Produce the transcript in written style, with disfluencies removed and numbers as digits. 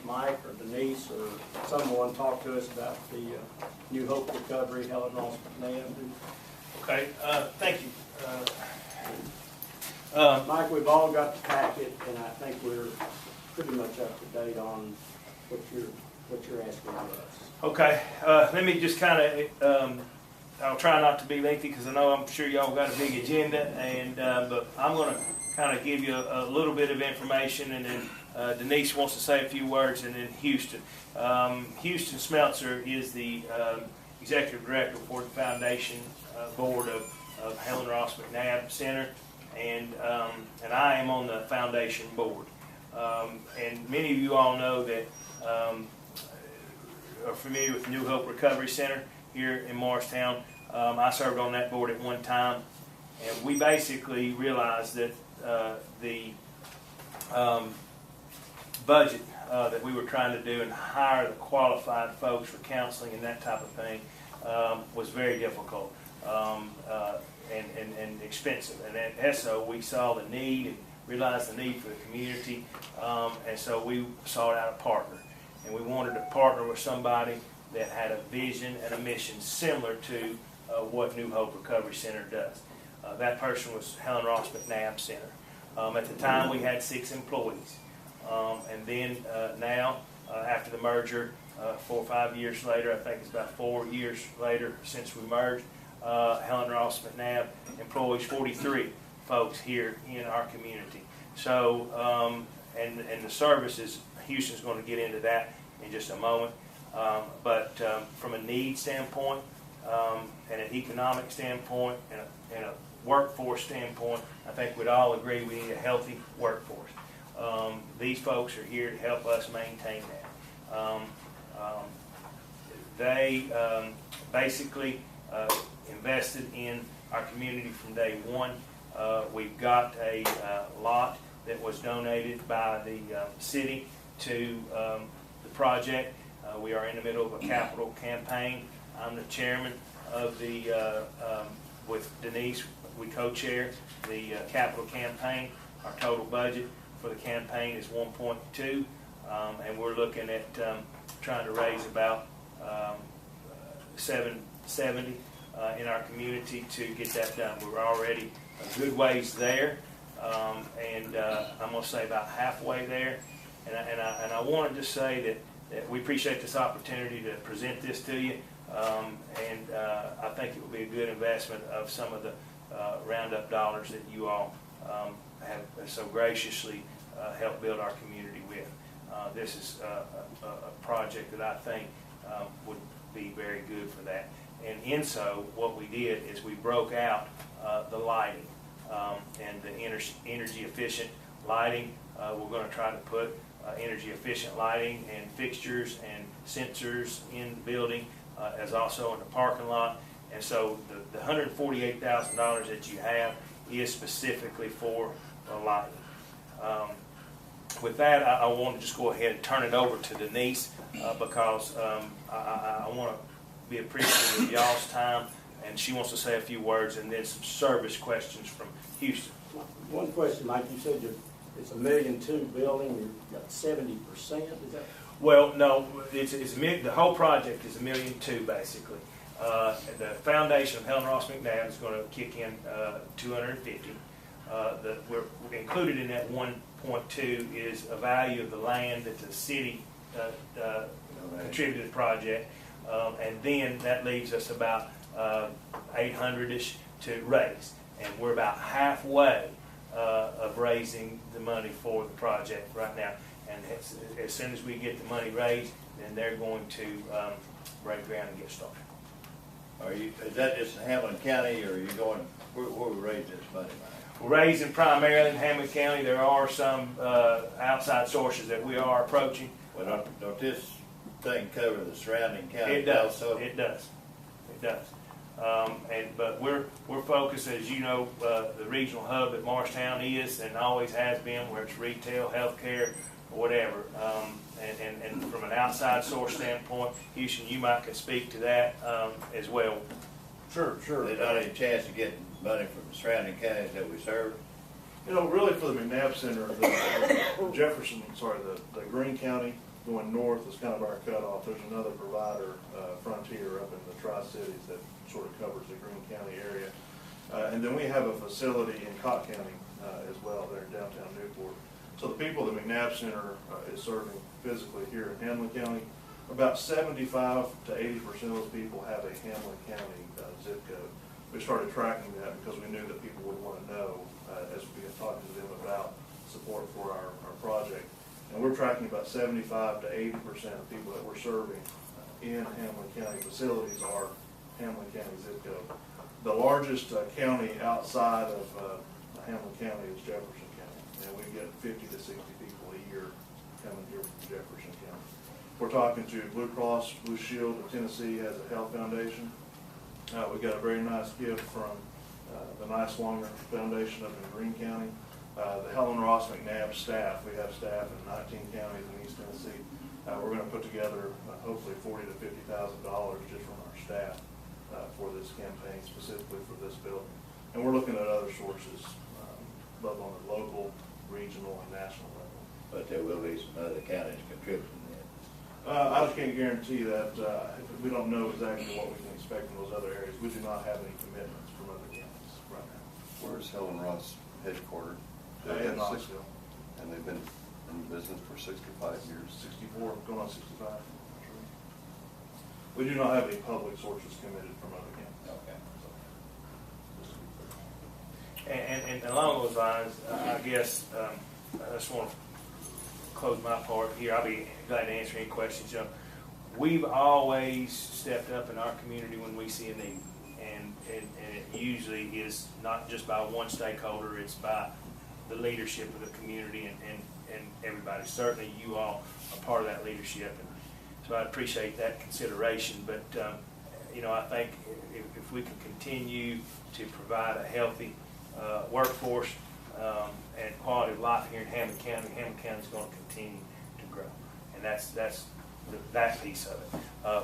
Mike or Denise or someone talk to us about the New Hope Recovery, Helen Ross McNabb. Okay, thank you. Mike, we've all got the packet, and I think we're pretty much up to date on what you're asking of us. Okay, let me just kind of, I'll try not to be lengthy because I'm sure y'all got a big agenda, and but I'm going to kind of give you a little bit of information, and then Denise wants to say a few words, and then Houston. Houston Smeltzer is the executive director for the foundation board of Helen Ross McNabb Center, and I am on the foundation board. And many of you all know that are familiar with the New Hope Recovery Center here in Morristown. I served on that board at one time, and we basically realized that the budget that we were trying to do and hire the qualified folks for counseling and that type of thing was very difficult and expensive. And at so we saw the need and realized the need for the community, and so we sought out a partner. And we wanted to partner with somebody that had a vision and a mission similar to what New Hope Recovery Center does. That person was Helen Ross McNabb Center. At the time, we had 6 employees. And then now, after the merger, 4 or 5 years later, I think it's about 4 years later since we merged, Helen Ross McNabb employs 43 folks here in our community. So, and the services, Houston's going to get into that in just a moment. But from a need standpoint, and an economic standpoint, and a workforce standpoint, I think we'd all agree we need a healthy workforce. These folks are here to help us maintain that. They basically invested in our community from day one. We've got a lot that was donated by the city to the project. We are in the middle of a capital campaign. I'm the chairman of the, with Denise, we co-chair the capital campaign. Our total budget for the campaign is 1.2, and we're looking at trying to raise about 770 in our community to get that done. We're already a good ways there, and I'm going to say about halfway there. And I wanted to say that we appreciate this opportunity to present this to you, and I think it will be a good investment of some of the roundup dollars that you all have so graciously helped build our community with. This is a project that I think would be very good for that. And in so, what we did is we broke out the lighting and the energy efficient lighting. We're going to try to put energy efficient lighting and fixtures and sensors in the building, as also in the parking lot. And so the $148,000 that you have is specifically for lighting. With that, I want to just go ahead and turn it over to Denise because I want to be appreciative of y'all's time, and she wants to say a few words, and then some service questions from Houston. One question, Mike, you said it's $1.2 million building, you've got 70%, is that? Well, no, the whole project is $1.2 million basically. The foundation of Helen Ross McNabb is going to kick in $250. We're included in that 1.2 is a value of the land that the city contributed to the project, and then that leaves us about 800-ish to raise, and we're about halfway of raising the money for the project right now. And as soon as we get the money raised, then they're going to break ground and get started. Is that just in Hamilton County, or are you going, where we raise this money? We're raising primarily in Hamilton County. There are some outside sources that we are approaching. Well, don't this thing cover the surrounding county? It does. Also? It does. It does. But we're focused, as you know, the regional hub that Morristown is and always has been, where it's retail, healthcare, or whatever. And from an outside source standpoint, Houston, you might can speak to that as well. Sure. There's not any chance of getting money from the surrounding counties that we serve? You know, really for the McNabb Center, the Greene County going north is kind of our cutoff. There's another provider, Frontier, up in the Tri-Cities that sort of covers the Greene County area. And then we have a facility in Cott County as well, there in downtown Newport. So the people that McNabb Center is serving physically here in Hamlin County, about 75 to 80% of those people have a Hamlin County zip code. We started tracking that because we knew that people would want to know as we began talking to them about support for our project. And we're tracking about 75 to 80% of people that we're serving in Hamlin County facilities are Hamlin County zip code. The largest county outside of Hamlin County is Jefferson County, and we get 50 to 60 people a year coming here from Jefferson County. We're talking to Blue Cross Blue Shield of Tennessee has a health foundation. We got a very nice gift from the Niswonger Foundation up in Greene County. The Helen Ross McNabb staff, we have staff in 19 counties in East Tennessee. We're going to put together hopefully $40,000 to $50,000 just from our staff for this campaign, specifically for this building. And we're looking at other sources, both on the local, regional, and national level. But there will be some other counties contributing then. I just can't guarantee that. We don't know exactly what we can expect in those other areas. We do not have any commitments from other counties right now. Where's Helen Ross headquartered? In Knoxville. And they've been in business for 65 years. 64, going on 65. We do not have any public sources committed from other counties. Okay. And along those lines, I guess I just want to close my part here. I'll be glad to answer any questions. We've always stepped up in our community when we see a need, and it usually is not just by one stakeholder, it's by the leadership of the community and everybody. Certainly you all are part of that leadership, and so I appreciate that consideration. But I think if we can continue to provide a healthy workforce and quality of life here in Hamlin County is going to continue to grow, and that's that piece of it.